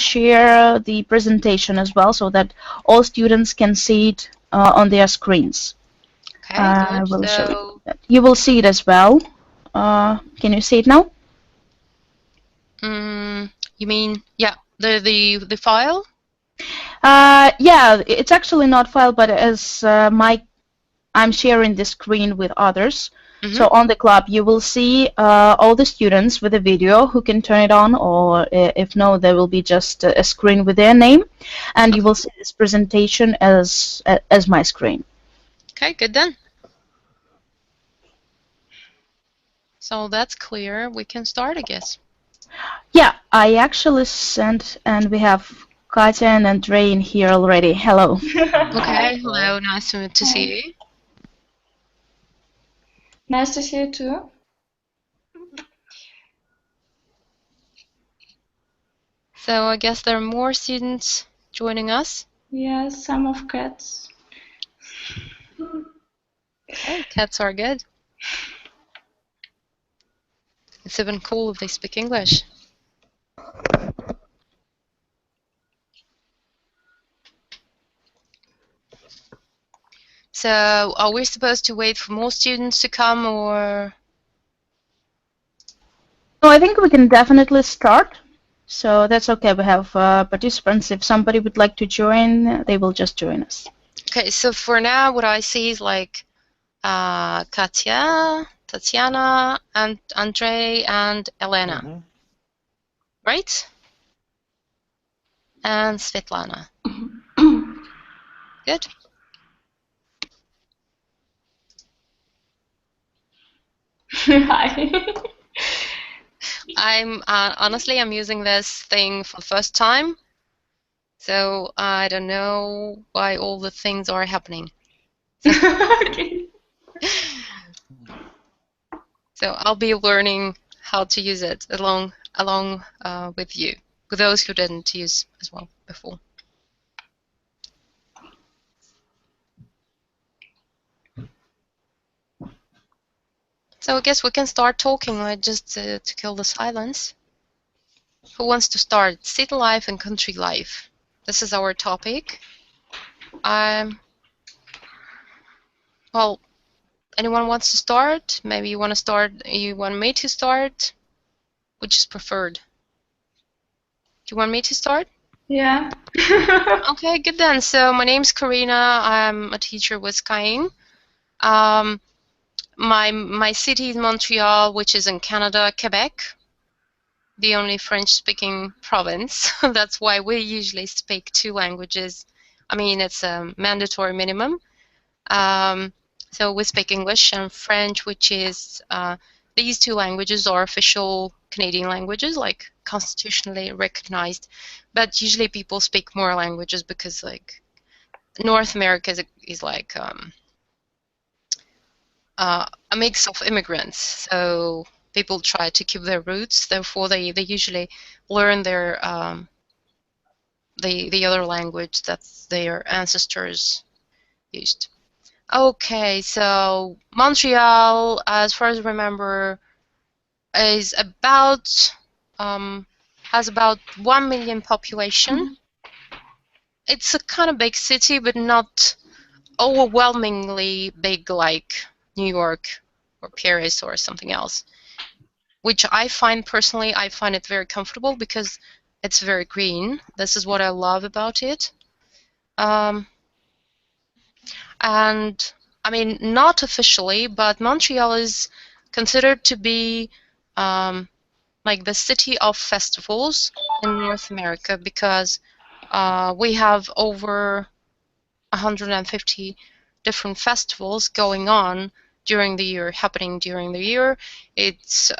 share the presentation as well so that all students can see it on their screens. Okay, I good. will show you that. You will see it as well. Can you see it now? You mean, yeah, the file? Yeah, it's actually not file, but as I'm sharing the screen with others. So on the club, you will see all the students with a video who can turn it on, or if no, there will be just a screen with their name, and you will see this presentation as my screen. Okay, good then. So that's clear. We can start, I guess. Yeah, I actually sent, and we have Katya and Andrei in here already. Hello. Okay, hello, nice to see you. Nice to see you too. So I guess there are more students joining us. Yes, some of cats. Okay, cats are good. It's even cool if they speak English. So are we supposed to wait for more students to come, or? No, I think we can definitely start. So that's okay. We have participants. If somebody would like to join, they will just join us. Okay, so for now, what I see is like Katya, Tatiana, and Andrei, and Elena. Right? And Svetlana. Good. Hi. I'm honestly, I'm using this thing for the first time, so I don't know why all the things are happening. Okay. So I'll be learning how to use it along with you, with those who didn't use as well before. So I guess we can start talking, like just to kill the silence. Who wants to start? City life and country life. This is our topic. Well, anyone wants to start? Maybe you want to start. You want me to start? Which is preferred? Do you want me to start? Yeah. Okay, good then. So my name's Karina. I'm a teacher with Skyeng. My city is Montreal, which is in Canada, Quebec, the only French-speaking province. That's why we usually speak two languages. I mean, it's a mandatory minimum. So we speak English and French, which is these two languages are official Canadian languages, like constitutionally recognized. But usually people speak more languages because, like, North America is like a mix of immigrants. So people try to keep their roots. Therefore, they usually learn their the other language that their ancestors used. Okay, so Montreal, as far as I remember, is about has about 1 million population. It's a kind of big city, but not overwhelmingly big like New York or Paris or something else. Which I find personally, I find it very comfortable because it's very green. This is what I love about it. And I mean, not officially, but Montreal is considered to be like the city of festivals in North America because we have over 150 different festivals going on during the year, happening during the year. It's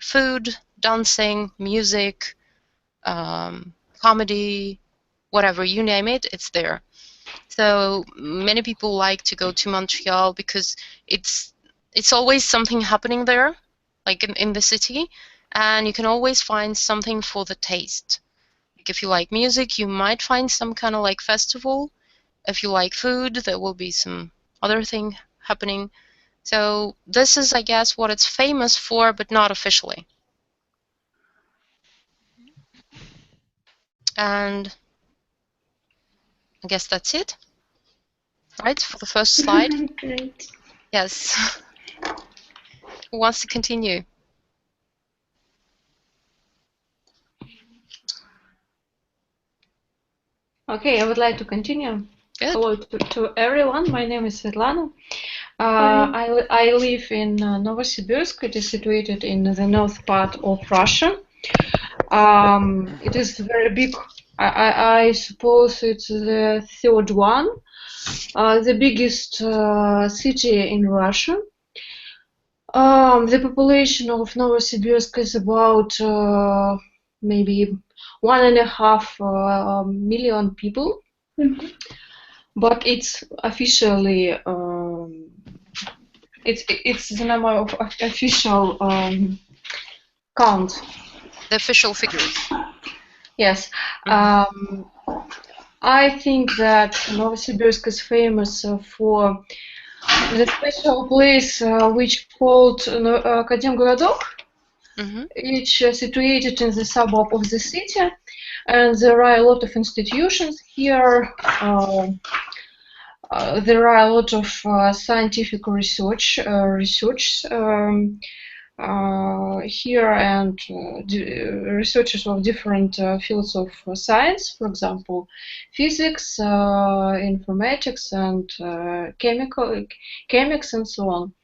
food, dancing, music, comedy, whatever, you name it, it's there. So many people like to go to Montreal because it's always something happening there, like in the city, and you can always find something for the taste. Like if you like music, you might find some kind of like festival. If you like food, there will be some other thing happening. So this is, I guess, what it's famous for, but not officially. And I guess that's it, right, for the first slide? Great. Yes. Who wants to continue? Okay, I would like to continue. Good. Hello to everyone. My name is Svetlana. I live in Novosibirsk. It is situated in the north part of Russia. It is very big. I suppose it's the third one, the biggest city in Russia. The population of Novosibirsk is about maybe 1.5 million people, but it's officially it's the number of official count. The official figures. Yes. I think that Novosibirsk is famous for the special place which called Akademgorodok. It's situated in the suburb of the city, and there are a lot of institutions here. There are a lot of scientific research here, and researchers of different fields of science, for example, physics, informatics, and chemics, and so on.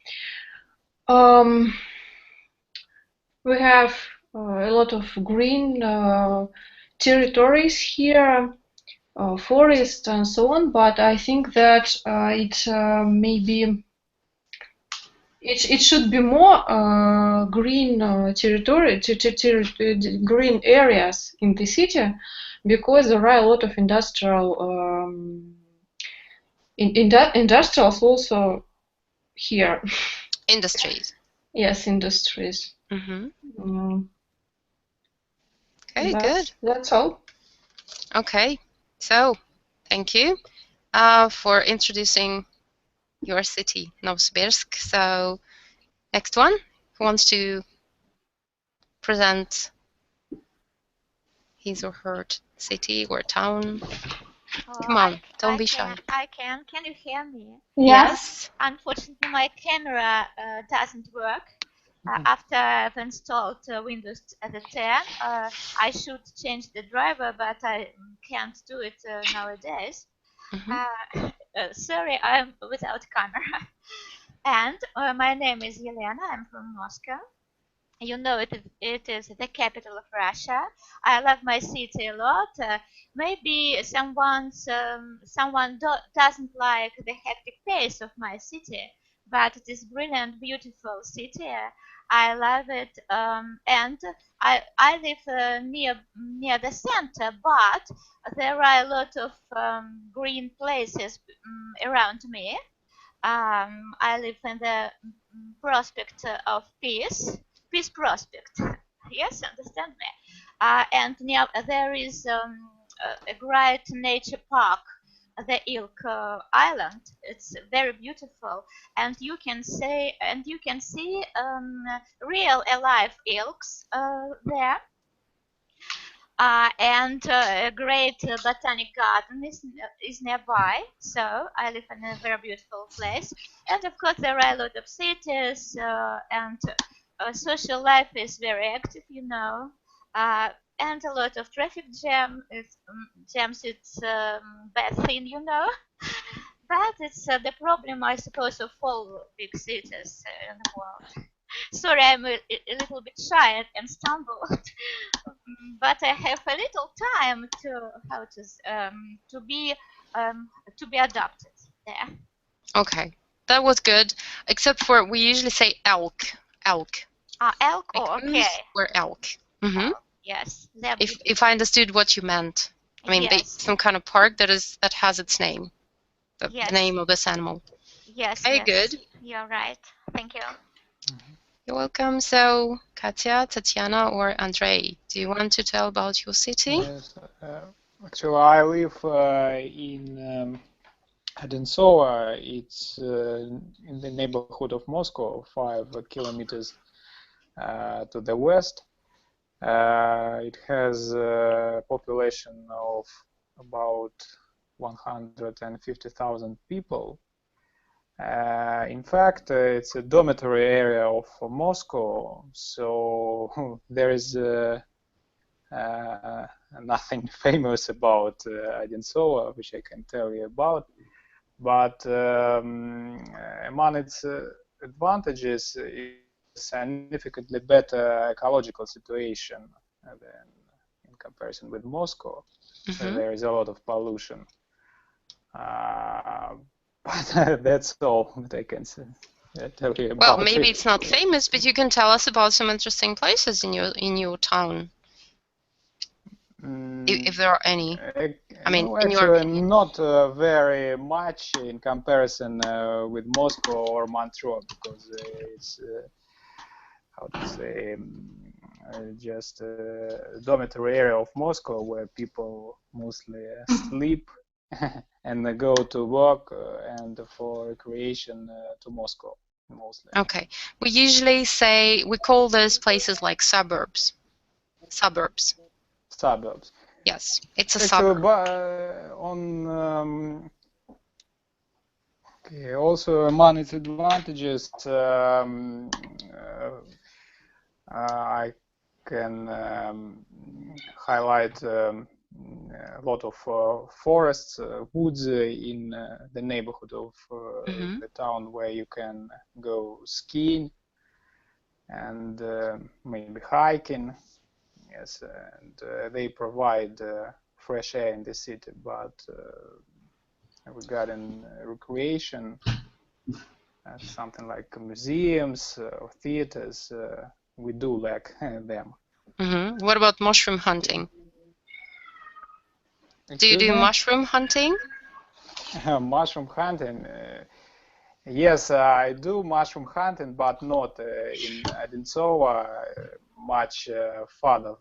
We have a lot of green territories here, forest and so on, but I think that it should be more green green areas in the city, because there are a lot of industrials also here. Industries. Yes, industries. Okay, good. That's all. Okay, so thank you for introducing your city, Novosibirsk. So next one, who wants to present his or her city or town? Come on, don't be shy. I can. Can you hear me? Yes. Unfortunately, my camera doesn't work. After I've installed Windows 10, I should change the driver, but I can't do it nowadays. Sorry, I'm without camera. And my name is Yelena. I'm from Moscow. You know, it is the capital of Russia. I love my city a lot. Maybe someone doesn't like the hectic pace of my city, but it is brilliant, beautiful city. I love it, and I live near the center, but there are a lot of green places around me. I live in the prospect of Peace Prospect. Yes, understand me. And near there is a great nature park, the Ilk Island. It's very beautiful, and you can see real alive ilks there. And a great botanic garden is nearby, so I live in a very beautiful place. And of course, there are a lot of cities, and social life is very active, you know, and a lot of traffic jams. It's bad thing, you know. But it's the problem, I suppose, of all big cities in the world. Sorry, I'm a little bit shy and stumbled, but I have a little time to be adopted there. Okay, that was good. Except for we usually say elk. Elk. Oh, okay. Or elk. Yes. If I understood what you meant, I mean, yes. some kind of park that has its name, the name of this animal. Yes. Okay, yes. good. You're right. Thank you. You're welcome. So, Katya, Tatiana, or Andrei, do you want to tell about your city? Yes. Actually, I live in Odensova. It's in the neighborhood of Moscow, 5 kilometers to the west. It has a population of about 150,000 people. In fact, it's a dormitory area of Moscow, so there is nothing famous about Odintsovo, which I can tell you about. But among its advantages is significantly better ecological situation than in comparison with Moscow. There is a lot of pollution. But that's all that I can say. Tell you about. Well, maybe it's not famous, but you can tell us about some interesting places in your town, if there are any. I mean, no, in your actually, opinion. not very much in comparison with Moscow or Montreux, because it's how to say, just a dormitory area of Moscow where people mostly sleep and go to work and for recreation to Moscow mostly. Okay, we usually say we call those places like suburbs. Suburbs. Suburbs. Yes, it's a Actually, suburb. Okay, also among its advantages, I can highlight a lot of forests, woods in the neighborhood of the town where you can go skiing and maybe hiking. Yes, and they provide fresh air in the city, but regarding recreation, something like museums or theaters, we do lack them. What about mushroom hunting? Do you do mushroom hunting? Mushroom hunting? Yes, I do mushroom hunting, but not in Odintsovo, much farther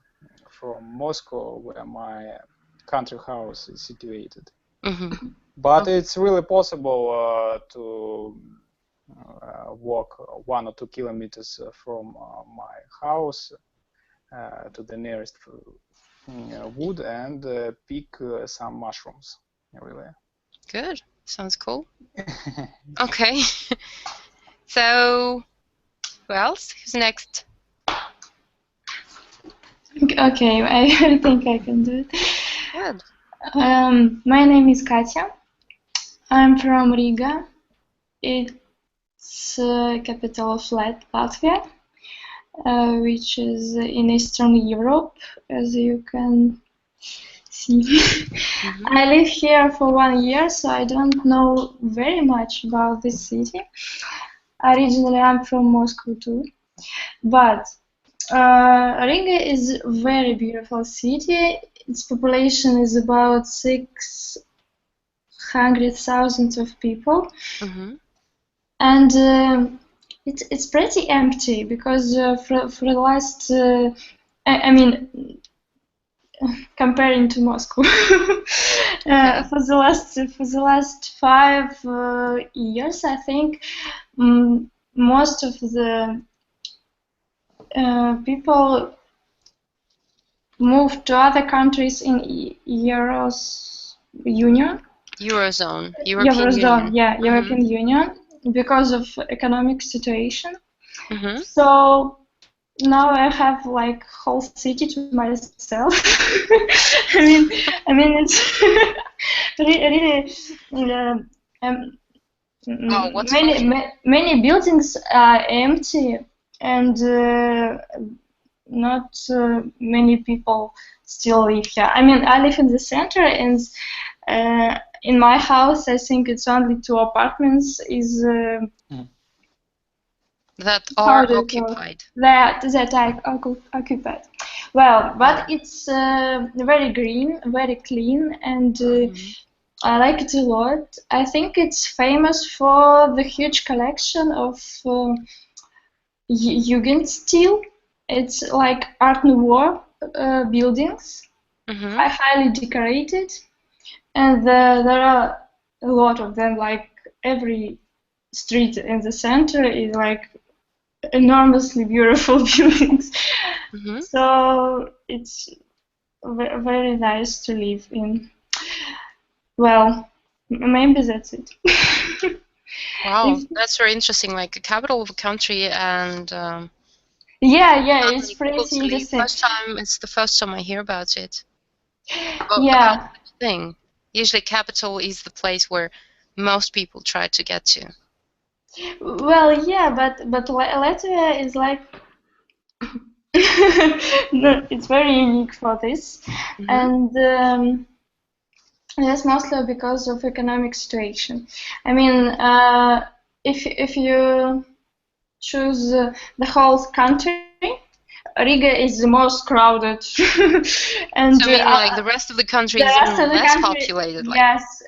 from Moscow, where my country house is situated. But it's really possible to walk 1 or 2 kilometers from my house to the nearest wood and pick some mushrooms. Really. Good. Sounds cool. Okay. So, who else? Who's next? Okay, I think I can do it. Good. My name is Katya. I'm from Riga. It's capital of Latvia, which is in Eastern Europe, as you can see. I live here for 1 year, so I don't know very much about this city. Originally, I'm from Moscow too, but Riga is a very beautiful city. Its population is about 600,000 of people, and it's pretty empty because for the last, I mean, comparing to Moscow, for the last 5 years, I think most of the people moved to other countries in Eurozone, European Union. Yeah, European Union, because of economic situation. So now I have like whole city to myself. I mean it's really many buildings are empty and not many people still live here. I mean, I live in the center, and in my house, I think it's only 2 apartments that are occupied. That are occupied. Well, but it's very green, very clean, and I like it a lot. I think it's famous for the huge collection of Jugendstil. It's like Art Nouveau buildings, are highly decorated, and there are a lot of them. Like every street in the center is like enormously beautiful buildings. So it's very nice to live in. Well, maybe that's it. Wow, that's very interesting. Like a capital of a country, and yeah, not it's many people pretty to leave. interesting. It's the first time I hear about it. Yeah. About such thing. Usually, capital is the place where most people try to get to. Well, yeah, but Latvia is like no, it's very unique for this, and that's mostly because of economic situation. I mean, if you choose the whole country, Riga is the most crowded, and So, I mean, like the rest of the country is even less populated. Yes,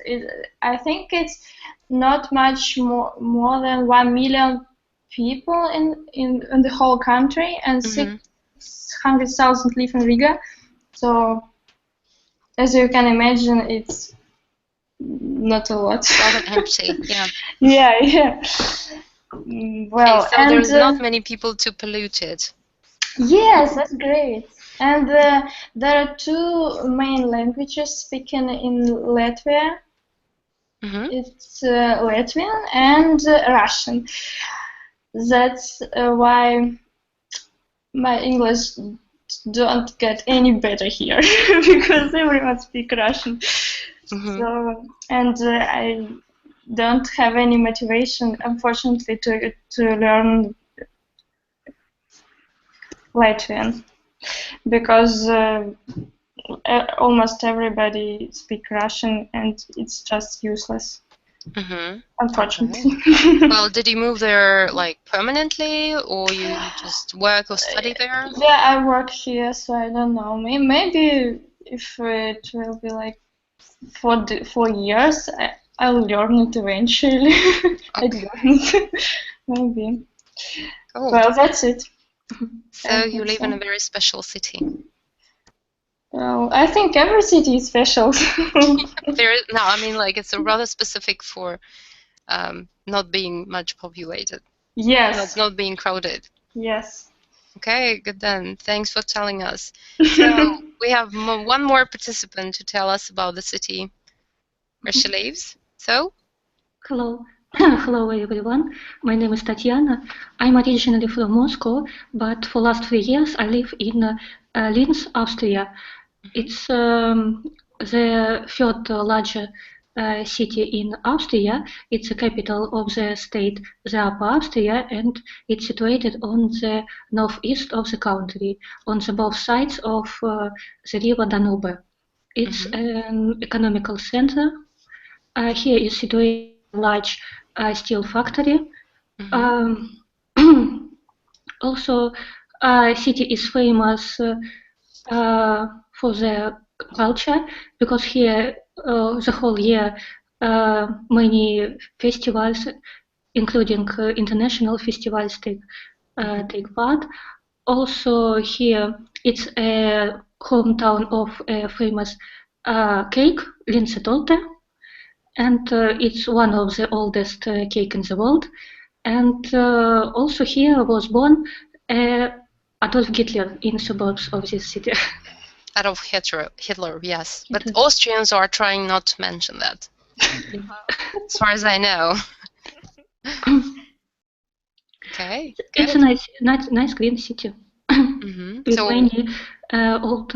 I think it's not much more than 1 million people in the whole country, and 600,000 live in Riga. So, as you can imagine, it's not a lot. Rather empty, yeah. Yeah. Well, okay, so there's not many people to pollute it. Yes, that's great. And there are two main languages spoken in Latvia. It's Latvian and Russian. That's why my English don't get any better here because everyone speaks Russian. So, and I don't have any motivation, unfortunately, to learn Latvian because almost everybody speaks Russian and it's just useless. Unfortunately. Okay. Well, did you move there like permanently, or you just work or study there? Yeah, I work here, so I don't know. Maybe if it will be like 4 years, I'll learn it eventually. I learn it. Maybe. Cool. Well, that's it. So you live in a very special city. Well, I think every city is special. No, I mean, like, it's a rather specific for not being much populated. Yes. Not being crowded. Yes. Okay, good then. Thanks for telling us. So we have one more participant to tell us about the city where she lives. So? Hello. Hello everyone. My name is Tatiana. I'm originally from Moscow, but for last 3 years I live in Linz, Austria. It's the third largest city in Austria. It's the capital of the state, the Upper Austria, and it's situated on the northeast of the country, on the both sides of the river Danube. It's an economical center. Here is situated a large steel factory. Also, city is famous for the culture because here the whole year many festivals, including international festivals, take part. Also here it's a hometown of a famous cake, Linse Torte, and it's one of the oldest cake in the world. And also here was born Adolf Hitler in suburbs of this city. Adolf Hitler, yes. But Austrians are trying not to mention that, as far as I know. Okay. It's good. a nice green city with many old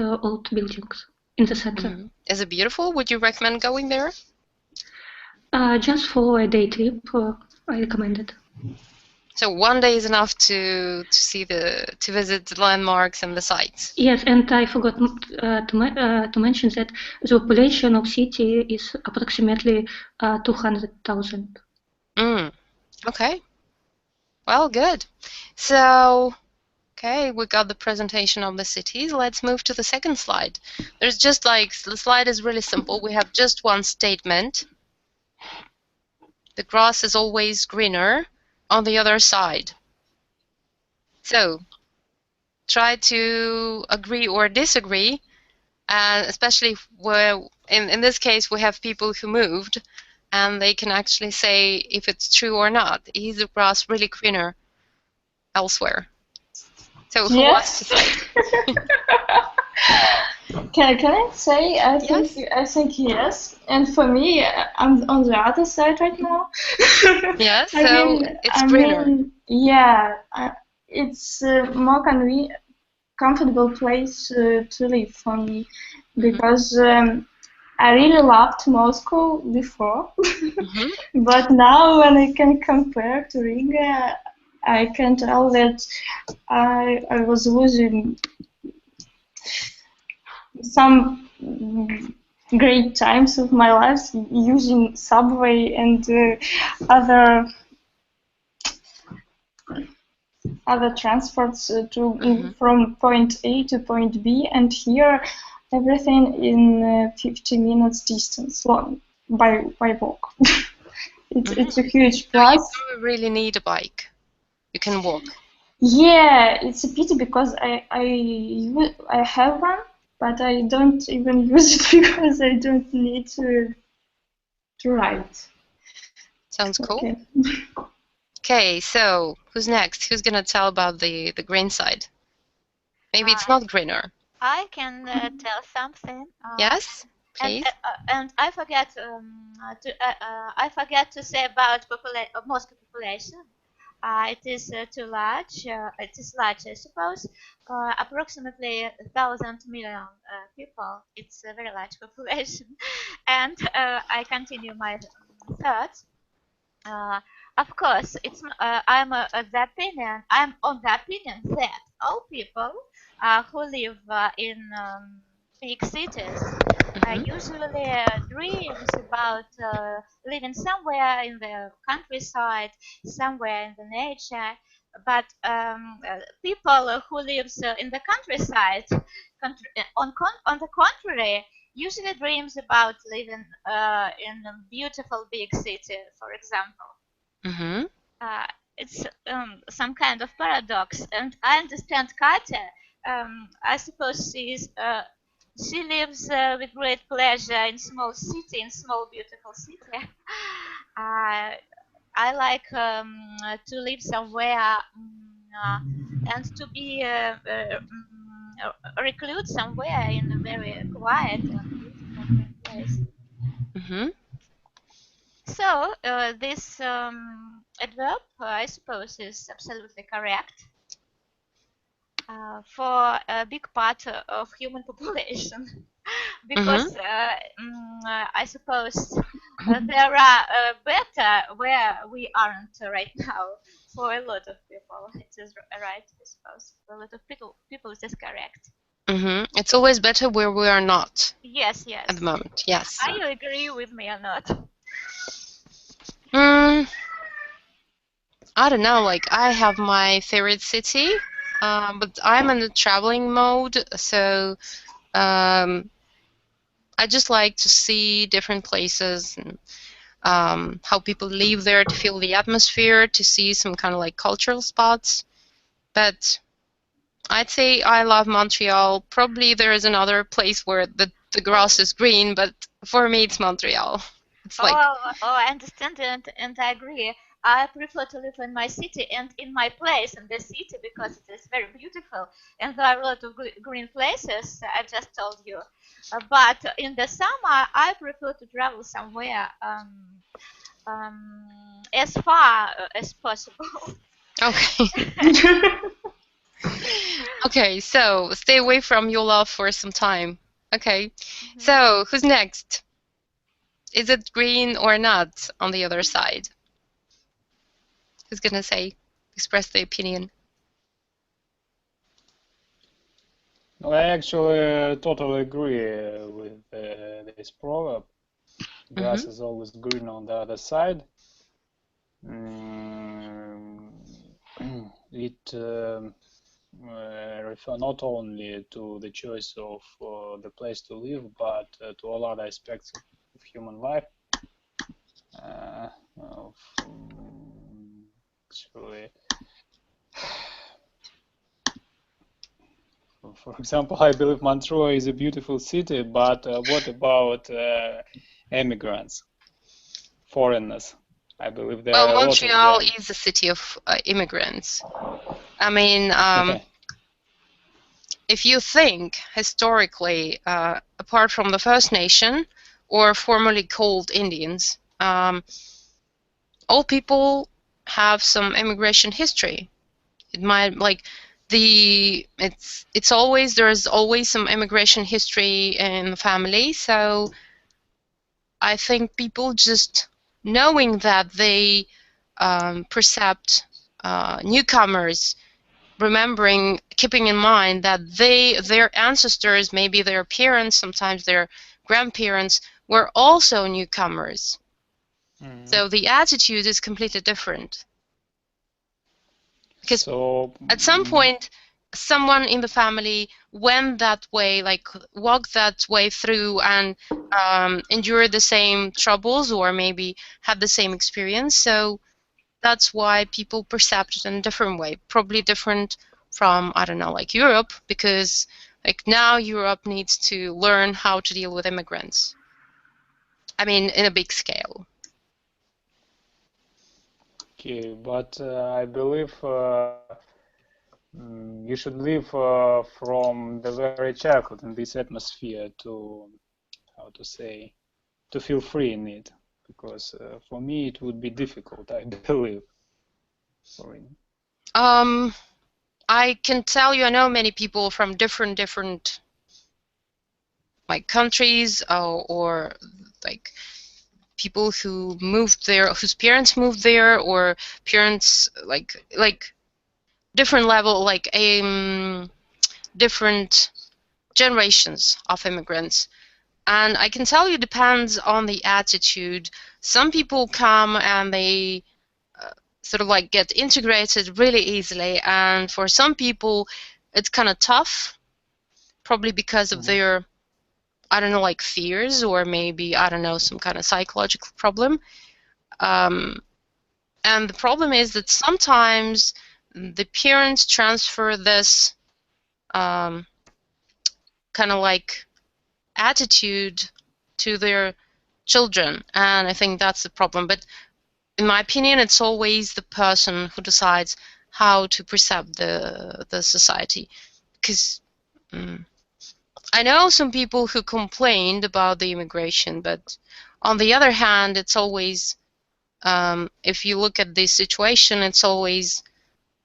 buildings in the center. Is it beautiful? Would you recommend going there? Just for a day trip, I recommend it. So 1 day is enough to visit the landmarks and the sites. Yes, and I forgot to mention that the population of city is approximately 200,000. Okay. Well, good. So, okay, we got the presentation of the cities. Let's move to the second slide. There's just like, the slide is really simple. We have just one statement. The grass is always greener on the other side. So, try to agree or disagree, and especially where, in this case, we have people who moved, and they can actually say if it's true or not. Is the grass really greener elsewhere? So who wants to say? Can I say? I think yes. And for me, I'm on the other side right now. Yes, so it's greener. Yeah, it's more comfortable place to live for me because I really loved Moscow before, but now when I can compare to Riga, I can tell that I was losing some great times of my life using subway and other transports from point A to point B, and here everything in 50 minutes distance by walk. It's a huge plus. So you don't really need a bike. You can walk. Yeah, it's a pity because I have one, but I don't even use it because I don't need to ride. Sounds cool. Okay, so who's next? Who's gonna tell about the green side? Maybe it's not greener. I can tell something. Yes, please. And I forget to say about Moscow population. It is too large. It is large, I suppose. Approximately 1,000,000,000 people. It's a very large population. And I continue my thoughts. Of course, I'm on the opinion that all people who live in big cities usually dreams about living somewhere in the countryside, somewhere in the nature. But people who lives in the countryside, on the contrary, usually dreams about living in a beautiful big city, for example. It's some kind of paradox, and I understand Katya. I suppose she lives with great pleasure in small city, in small beautiful city. I like to live somewhere and to be recluse somewhere in a very quiet and beautiful green place. So this adverb, I suppose, is absolutely correct for a big part of human population, because I suppose there are better where we aren't right now for a lot of people. It is right, I suppose. For a lot of people, it is correct. It's always better where we are not. Yes, yes. At the moment, yes. Are you agree with me or not? I don't know. Like, I have my favorite city, but I'm in the traveling mode, so I just like to see different places and how people live there, to feel the atmosphere, to see some kind of like cultural spots. But I'd say I love Montreal. Probably there is another place where the grass is green, but for me it's Montreal. It's like I understand and I agree. I prefer to live in my city and in my place in the city because it is very beautiful and there are a lot of green places. I just told you, but in the summer I prefer to travel somewhere as far as possible. Okay. Okay, so stay away from your love for some time. Okay, so who's next? Is it green or not on the other side? Who's gonna express the opinion? No, I actually totally agree with this proverb. Grass is always green on the other side. It refer not only to the choice of the place to live, but to all other aspects of human life. Actually, for example, I believe Montreux is a beautiful city, but what about immigrants, foreigners? I believe there are Montreal is a city of immigrants. I mean, okay. if you think historically, apart from the First Nation, or formerly called Indians, all people have some immigration history. It might it's always, there's always some immigration history in the family. So I think people just knowing that they percept newcomers, keeping in mind that their ancestors, maybe their parents, sometimes their grandparents, were also newcomers. So the attitude is completely different. Because at some point, someone in the family went that way, walked that way through and endured the same troubles, or maybe had the same experience. So that's why people perceive it in a different way, probably different from, I don't know, like Europe, because now Europe needs to learn how to deal with immigrants. I mean, in a big scale. Okay, but I believe you should live from the very childhood in this atmosphere to, how to say, to feel free in it. Because for me it would be difficult, I believe. I can tell you, I know many people from different countries, or people who moved there, whose parents moved there, or parents like different level, different generations of immigrants. And I can tell you, it depends on the attitude. Some people come and they sort of get integrated really easily, and for some people it's kind of tough, probably because of their, I don't know, fears, or maybe, I don't know, some kind of psychological problem. And the problem is that sometimes the parents transfer this kind of attitude to their children, and I think that's the problem. But in my opinion, it's always the person who decides how to perceive the society. Because I know some people who complained about the immigration, but on the other hand, it's always, if you look at this situation, it's always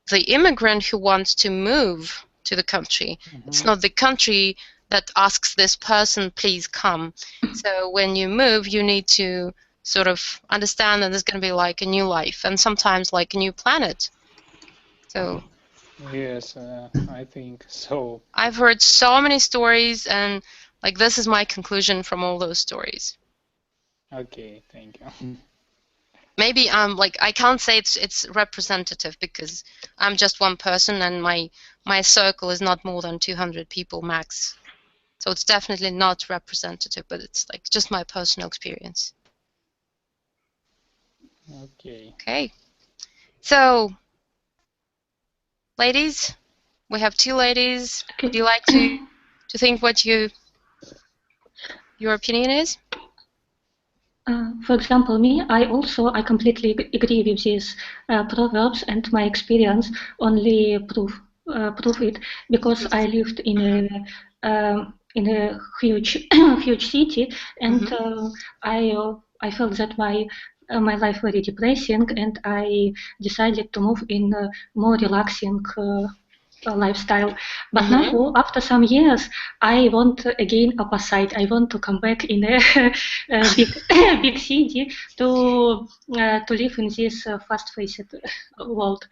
the immigrant who wants to move to the country. It's not the country that asks this person, please come. So when you move, you need to sort of understand that there's going to be a new life, and sometimes a new planet. So yes, I think so. I've heard so many stories, and this is my conclusion from all those stories. Okay, thank you. Maybe I can't say it's representative, because I'm just one person, and my circle is not more than 200 people max. So it's definitely not representative, but it's just my personal experience. Okay. Okay. So, ladies, we have two ladies. Okay. Would you like to think what your opinion is? For example, I completely agree with these proverbs, and my experience only prove it, because I lived in a huge huge city, and I felt that my life very depressing, and I decided to move in a more relaxing lifestyle. But now, after some years, I want again opposite. I want to come back in a big city to live in this fast-paced world.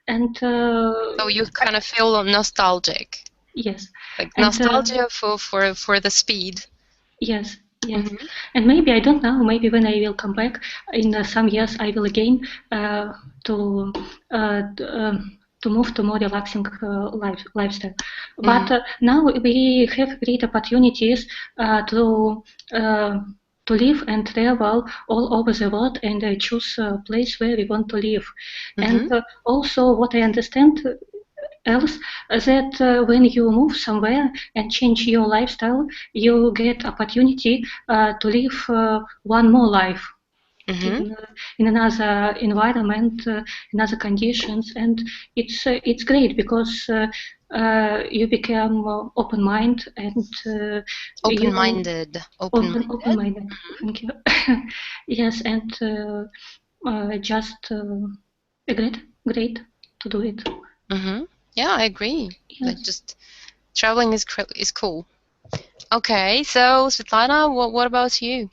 And so you kind of feel nostalgic. Yes. Nostalgia for the speed. Yes. Yes, and maybe, I don't know, maybe when I will come back in some years, I will again to move to more relaxing lifestyle. But now we have great opportunities to live and travel all over the world, and choose a place where we want to live. And also, what I understand else, that when you move somewhere and change your lifestyle, you get opportunity to live one more life. in another environment, in other conditions, and it's great because you become open-minded and open-minded. Open-minded. Thank you. Yes, and just great to do it. Yeah, I agree. Yes. Like just traveling is cool. Okay, so Svetlana, what about you?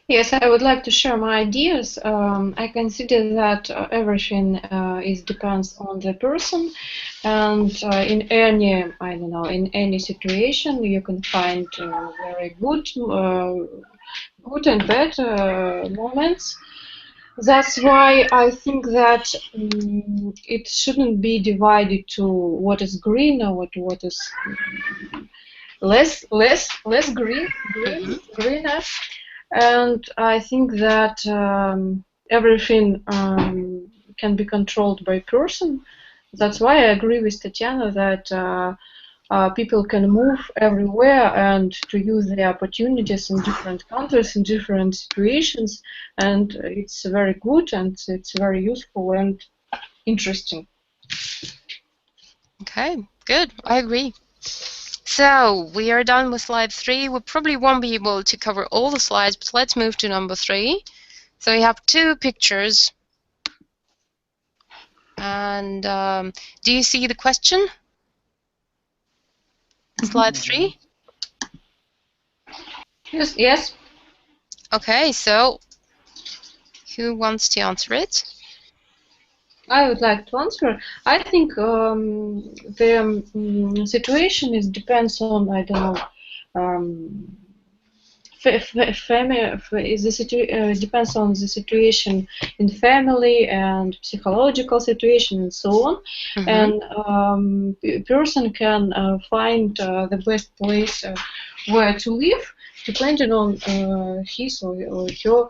Yes, I would like to share my ideas. I consider that everything depends on the person, and in any, I don't know, in any situation, you can find very good and bad moments. That's why I think that it shouldn't be divided to what is green or what is less greener. And I think that everything can be controlled by person. That's why I agree with Tatiana that people can move everywhere and to use the opportunities in different countries, in different situations, and it's very good and it's very useful and interesting. Okay, good. I agree. So we are done with slide 3. We probably won't be able to cover all the slides, but let's move to number 3. So we have 2 pictures. And do you see the question? Slide 3? Yes. Okay, so who wants to answer it? I would like to answer. I think the situation depends on, I don't know, depends on the situation in family and psychological situation and so on. And person can find the best place where to live depending on his or her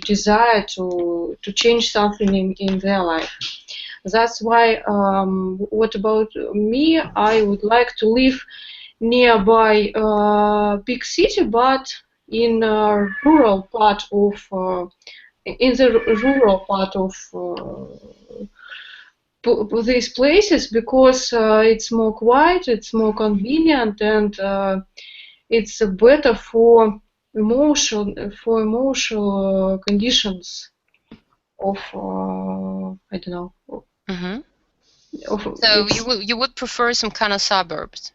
desire to change something in their life. That's why what about me? I would like to live nearby big city, but in rural part of these places, because it's more quiet, it's more convenient, and it's better for emotional conditions of I don't know. So you would prefer some kind of suburbs?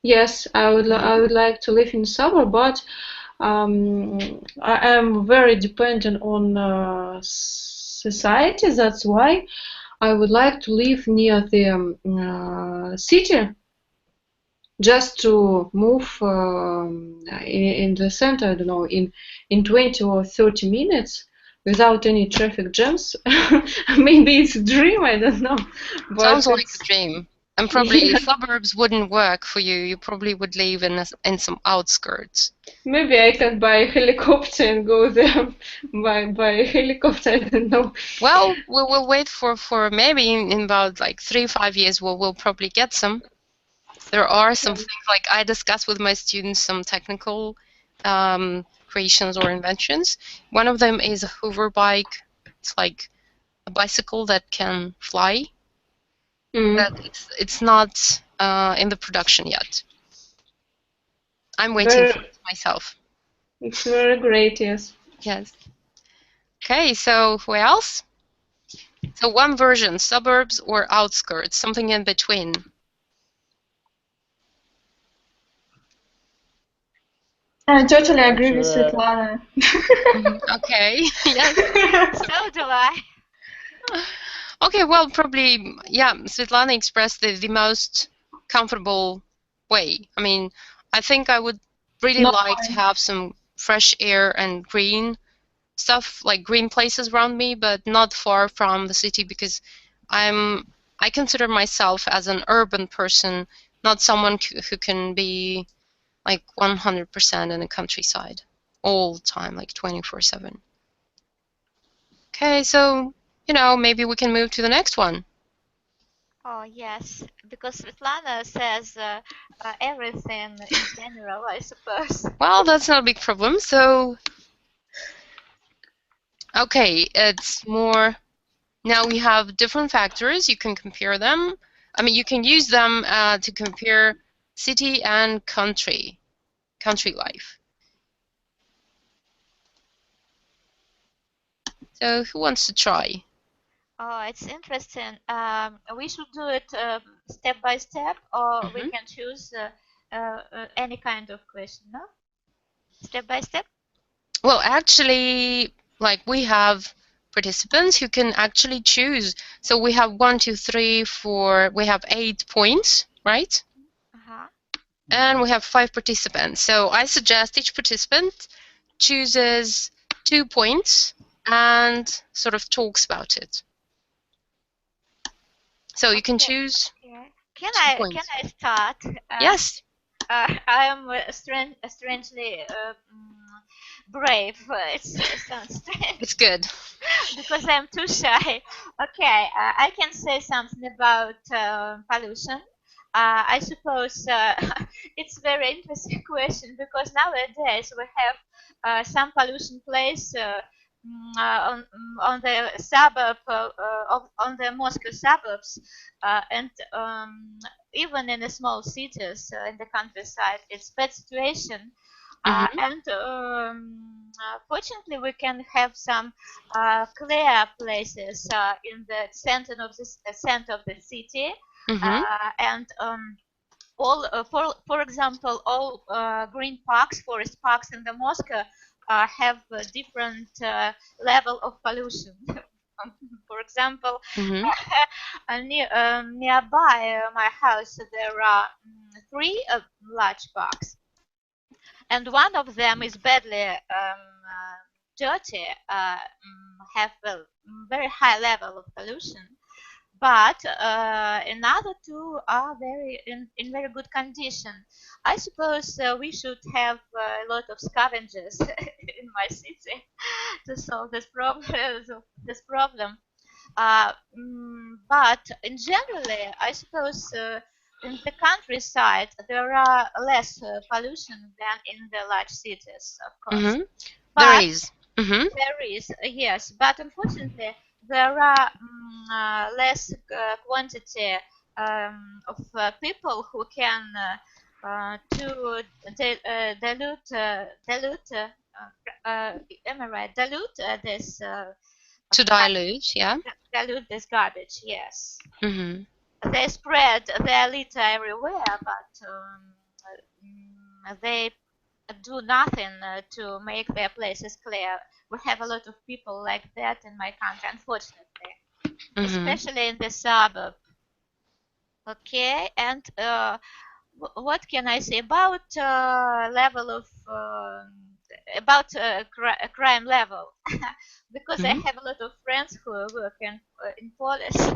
Yes, I would like to live in suburb, but I am very dependent on society. That's why I would like to live near the city, just to move in the center. I don't know, in 20 or 30 minutes without any traffic jams. Maybe it's a dream. I don't know. But sounds like a dream. And probably suburbs wouldn't work for you. You probably would live in some outskirts. Maybe I can buy a helicopter and go there by a helicopter. I don't know. Well, we'll wait for maybe in about like 3-5 years. We'll probably get some. There are some things like I discuss with my students, some technical creations or inventions. One of them is a hover bike. It's like a bicycle that can fly. But it's not in the production yet. I'm waiting for it myself. It's very great, yes. Yes. Okay, so who else? So one version, suburbs or outskirts, something in between. I totally agree with Svetlana. Okay, yes. So do I. Okay, well, probably, yeah, Svetlana expressed the most comfortable way. I mean, I think I would really like to have some fresh air and green stuff, like green places around me, but not far from the city, because I consider myself as an urban person, not someone who can be like 100% in the countryside all the time, like 24/7. Okay, so, maybe we can move to the next one. Oh, yes, because Svetlana says everything in general, I suppose. Well, that's not a big problem. So, Okay, it's more. Now we have different factors. You can compare them. I mean, you can use them to compare city and country life. So who wants to try? Oh, it's interesting. We should do it step by step, or we can choose any kind of question, no? Step by step? Well, actually, like we have participants who can actually choose. So we have 1, 2, 3, 4. We have 8 points, right? Uh-huh. And we have 5 participants. So I suggest each participant chooses 2 points and sort of talks about it. So you can choose. Okay. 2 Can points. I start? Yes. I am strangely brave. It sounds strange. It's good. Because I'm too shy. Okay, I can say something about pollution. I suppose it's a very interesting question because nowadays we have some pollution place on the suburb on the Moscow suburbs and even in the small cities in the countryside, it's bad situation. And fortunately, we can have some clear places in the center of the city, and all for example, all green parks, forest parks in the Moscow have a different level of pollution. For example, nearby my house there are 3 large parks, and one of them is badly dirty, have a very high level of pollution. But another 2 are in very good condition. I suppose we should have a lot of scavengers in my city to solve this problem. But in generally, I suppose in the countryside there are less pollution than in the large cities, of course. There is. There is, yes, but unfortunately there are less quantity of people who can to am I right? Dilute this. To dilute, yeah. Dilute this garbage, yes. They spread their litter everywhere, but they do nothing to make their places clear. We have a lot of people like that in my country, unfortunately, especially in the suburb. Okay, and what can I say about level of about crime level? Because I have a lot of friends who work in police.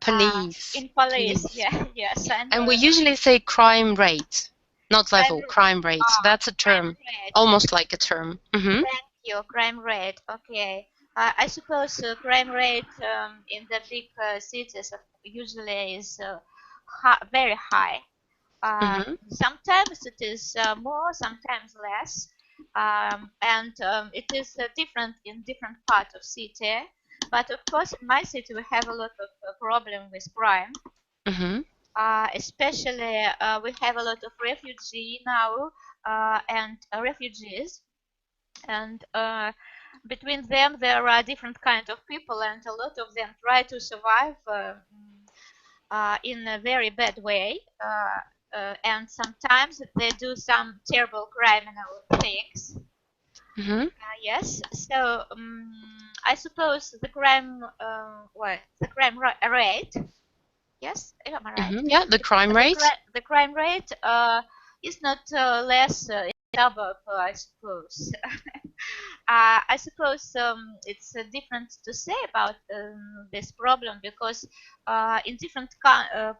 Police. In police, yeah, yes. And we usually say crime rate, not level, crime rate. That's a term, almost like a term. Thank you, crime rate. Okay. I suppose crime rate in the big cities usually is very high. Sometimes it is more, sometimes less, and it is different in different parts of city. But of course, in my city, we have a lot of problem with crime. Especially, we have a lot of refugees now and refugees, and between them there are different kind of people, and a lot of them try to survive in a very bad way. And sometimes they do some terrible criminal things. Yes, so I suppose the crime, the crime rate. Yes, am I right? Yeah, the crime rate. The crime rate is not less in suburb, I suppose. I suppose it's different to say about this problem because in different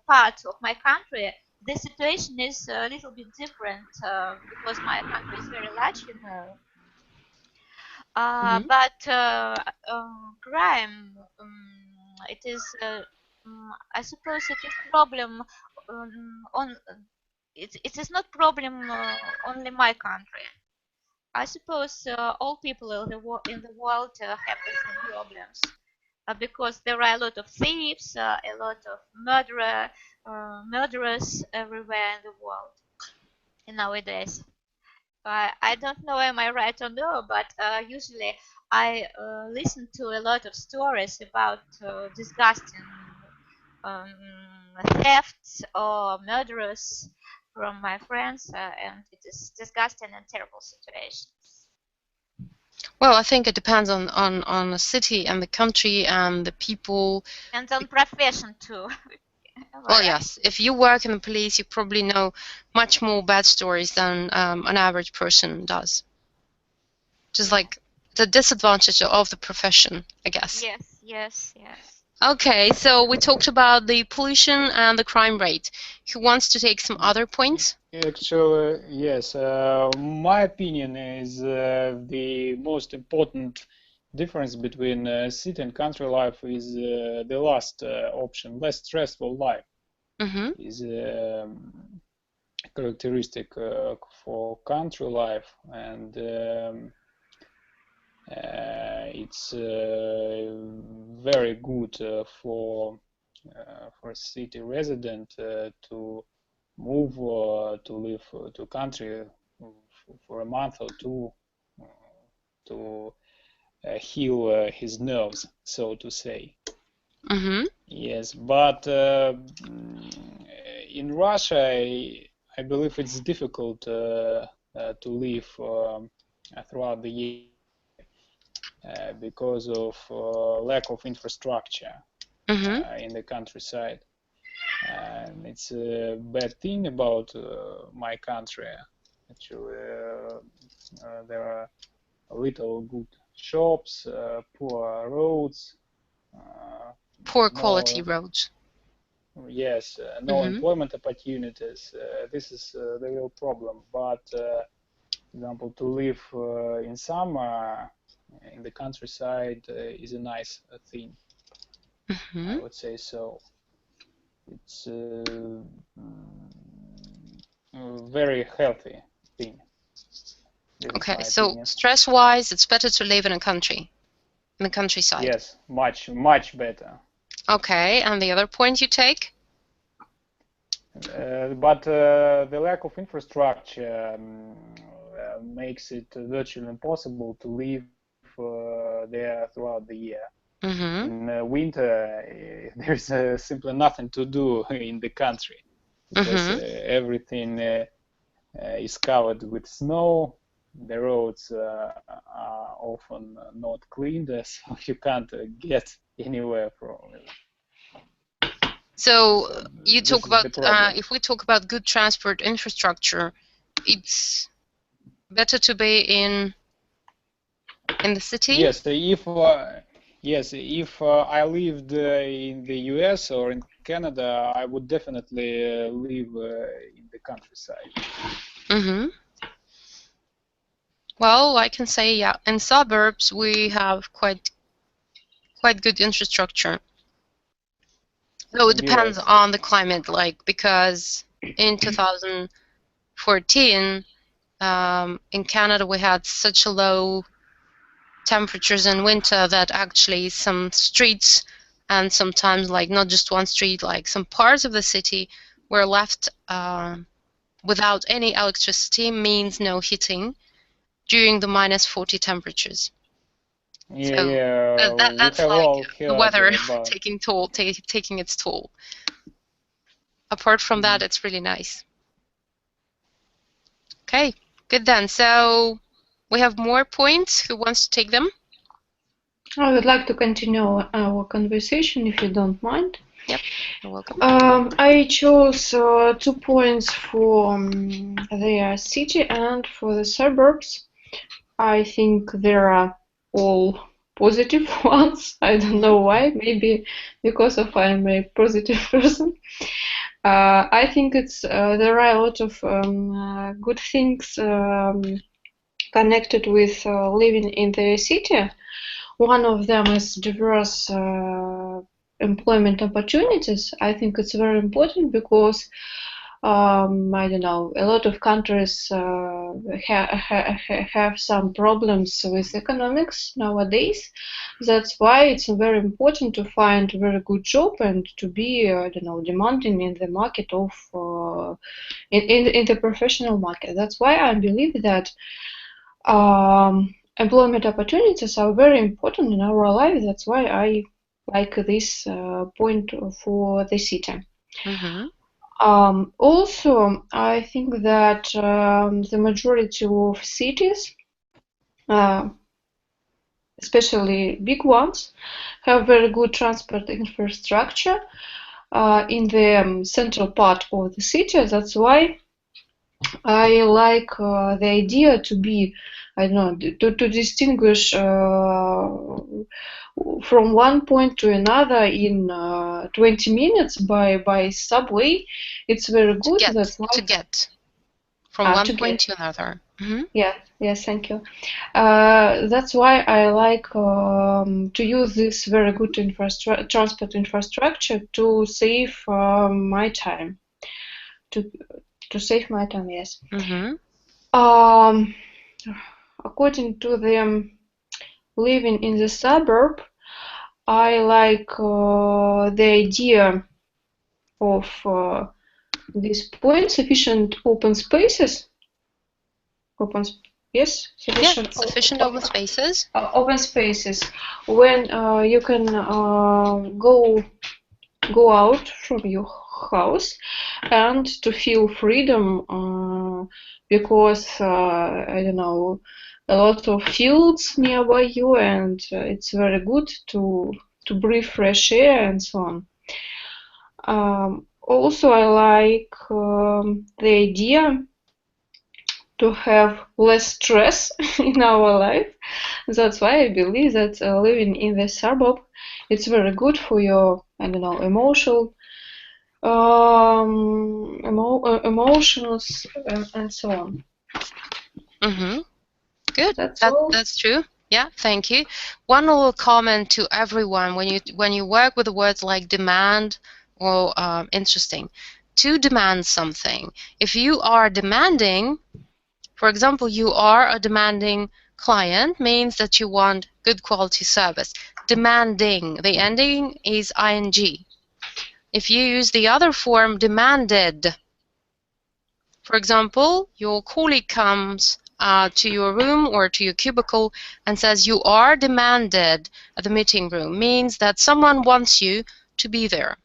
parts of my country, the situation is a little bit different because my country is very large, you know. But crime, it is, I suppose, it is problem on. It is not problem only my country. I suppose all people in the world have the same problems because there are a lot of thieves, a lot of murderers everywhere in the world nowadays. I don't know am I right or no, but usually I listen to a lot of stories about disgusting um, thefts or murderers from my friends, and it is disgusting and terrible situations. Well, I think it depends on the city and the country and the people. And on profession too. Well, yes, if you work in the police, you probably know much more bad stories than an average person does. Just like the disadvantage of the profession, I guess. Yes, yes, yes. Okay, so we talked about the pollution and the crime rate. Who wants to take some other points? Actually, yes. My opinion is the most important difference between city and country life is the last option, less stressful life. Is characteristic for country life, and it's very good for city resident to move to live to country for a month or two to heal his nerves, so to say. Yes, but in Russia, I believe it's difficult to live throughout the year because of lack of infrastructure in the countryside. And it's a bad thing about my country. Actually, there are little good shops, poor roads, poor quality roads. Yes, no employment opportunities. This is the real problem. But, for example, to live in summer in the countryside is a nice thing. I would say so. It's a very healthy thing. Okay, so stress-wise, it's better to live in a country, in the countryside. Yes, much better. Okay, and the other point you take? But the lack of infrastructure makes it virtually impossible to live there throughout the year. In winter, there's simply nothing to do in the country because everything is covered with snow. The roads are often not cleaned, so you can't get anywhere from it. So you talk about if we talk about good transport infrastructure, it's better to be in the city. Yes, if I lived in the US or in Canada, I would definitely live in the countryside. Well, I can say yeah. In suburbs, we have quite good infrastructure. So it depends on the climate, like because in 2014, in Canada we had such a low temperatures in winter that actually some streets and sometimes like not just one street, like some parts of the city were left without any electricity, means no heating during the -40 temperatures. That's like the weather taking its toll. Apart from that, it's really nice. Okay, good then. So we have more points. Who wants to take them? I would like to continue our conversation, if you don't mind. Yep, you're welcome. I chose 2 points for the city and for the suburbs. I think there are all positive ones. I don't know why. Maybe because I'm a positive person. I think there are a lot of good things connected with living in the city. One of them is diverse employment opportunities. I think it's very important because I don't know, a lot of countries have some problems with economics nowadays. That's why it's very important to find a very good job and to be, I don't know, demanding in the market of in the professional market. That's why I believe that employment opportunities are very important in our life. That's why I like this point for the city. Also, I think that the majority of cities, especially big ones, have very good transport infrastructure in the central part of the city. That's why I like the idea to be, I don't know, to distinguish from one point to another in 20 minutes by subway. It's very good. That's why to get from one point to another. Yeah, yes, thank you. That's why I like to use this very good transport infrastructure to save my time. To save my time, yes. According to the living in the suburb, I like the idea of this point, sufficient open spaces. Sufficient open spaces. Open spaces when you can go out from your house and to feel freedom because I don't know, a lot of fields nearby you, and it's very good to breathe fresh air and so on. Also, I like the idea to have less stress in our life. That's why I believe that living in the suburb, it's very good for your, I don't know, emotions and so on. Good. That's true. Yeah, thank you. One little comment to everyone: when you work with the words like demand or interesting, to demand something. If you are demanding, for example, you are a demanding client, means that you want good quality service. Demanding, the ending is ing. If you use the other form, demanded, for example, your colleague comes to your room or to your cubicle and says you are demanded at the meeting room, means that someone wants you to be there.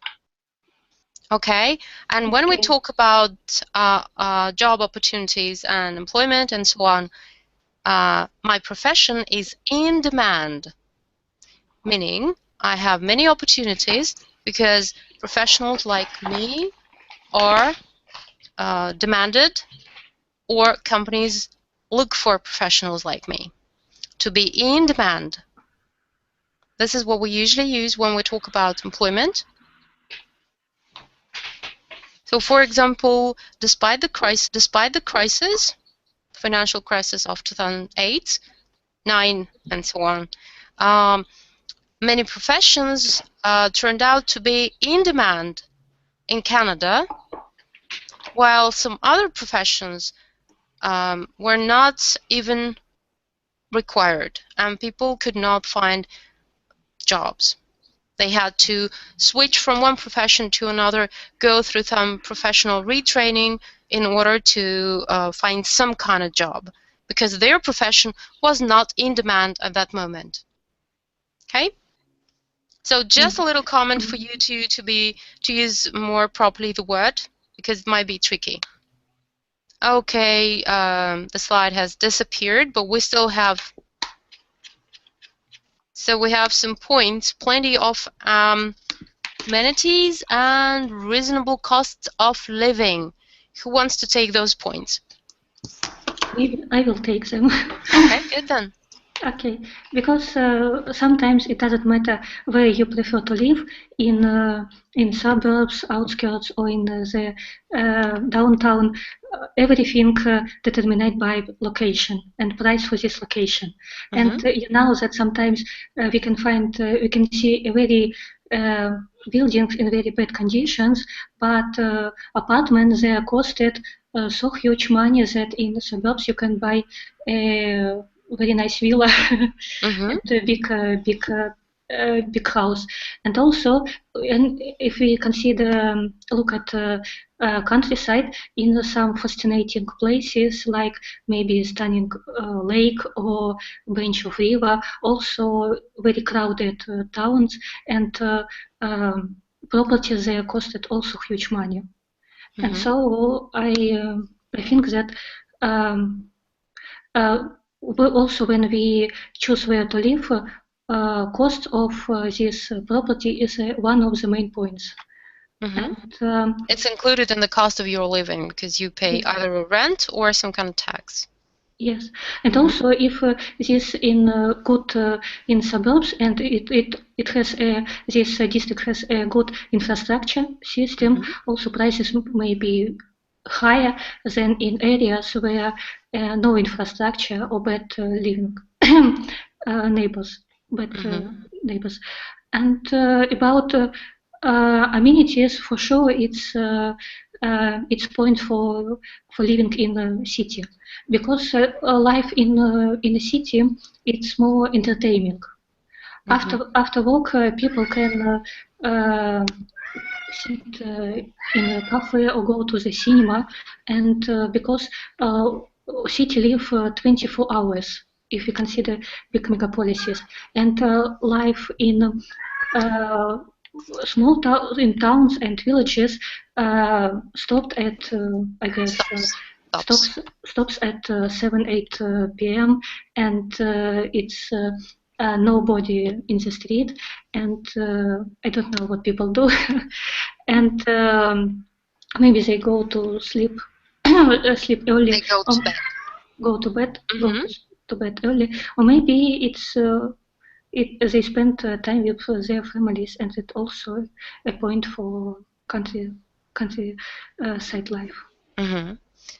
Okay, and when we talk about job opportunities and employment and so on, my profession is in demand, meaning I have many opportunities because professionals like me are demanded, or companies look for professionals like me to be in demand. This is what we usually use when we talk about employment. So, for example, despite the crisis, financial crisis of 2008, 9, and so on, many professions turned out to be in demand in Canada, while some other professions were not even required, and people could not find jobs. They had to switch from one profession to another, go through some professional retraining in order to find some kind of job, because their profession was not in demand at that moment. Okay? So just a little comment for you to use more properly the word, because it might be tricky. Okay, the slide has disappeared, but we still have. So we have some points, plenty of amenities and reasonable costs of living. Who wants to take those points? I will take them. Okay, good then. Okay, because sometimes it doesn't matter where you prefer to live, in suburbs, outskirts, or in the downtown. Everything determined by location and price for this location. And you know that sometimes we can see a very buildings in very bad conditions, but apartments, they are costed so huge money that in the suburbs you can buy a very nice villa and a big house. And also, and if we consider look at countryside, in some fascinating places like maybe stunning lake or bench of river, also very crowded towns, and properties there costed also huge money. And so I think that also when we choose where to live, cost of this property is one of the main points. And, it's included in the cost of your living because you pay either a rent or some kind of tax. Yes, and also if this in good in suburbs and it has this district has a good infrastructure system, also prices may be higher than in areas where no infrastructure or bad living neighbors, neighbors. And about amenities, for sure, it's point for living in a city, because life in a city, it's more entertaining. After work, people can sit in a cafe or go to the cinema, and because city live 24 hours if you consider big megapolises, and life in small towns and villages stopped at I guess stops at 7-8 p.m. and it's nobody in the street, and I don't know what people do, and maybe they go to sleep sleep early. They go to bed. Go to bed. Go to bed early, or maybe it's. They spend time with their families, and it's also a point for country side life.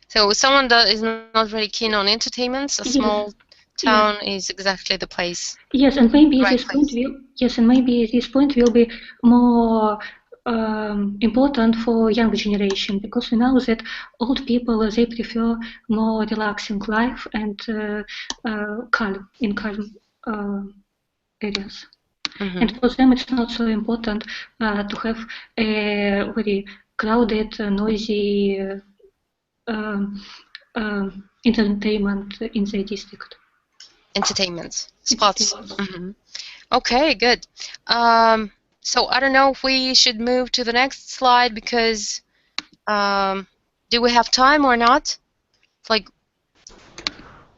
So someone that is not really keen on entertainments, a small town is exactly the place. Yes, and maybe this point will be more important for younger generation, because we know that old people they prefer more relaxing life and calm areas. And for them it's not so important to have a very crowded, noisy entertainment in their district. Entertainment spots. Okay, good. So I don't know if we should move to the next slide, because do we have time or not? Like,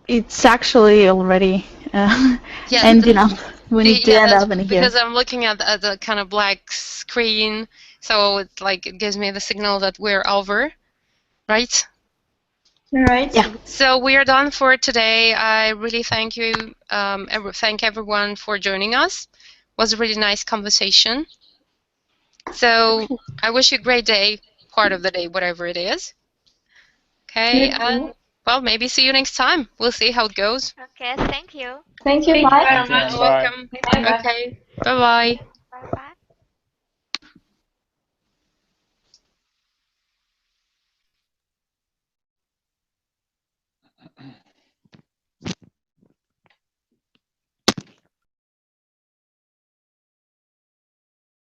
it's actually already ending up. We need to end up in here. Because I'm looking at the kind of black screen, so it's like it gives me the signal that we're over, right? Right. Yeah. So we are done for today. I really thank you, thank everyone for joining us. It was a really nice conversation. So I wish you a great day, part of the day, whatever it is. Okay, and well, maybe see you next time. We'll see how it goes. Okay, thank you. Thank you. Bye. You're welcome. Okay, bye-bye. Bye-bye.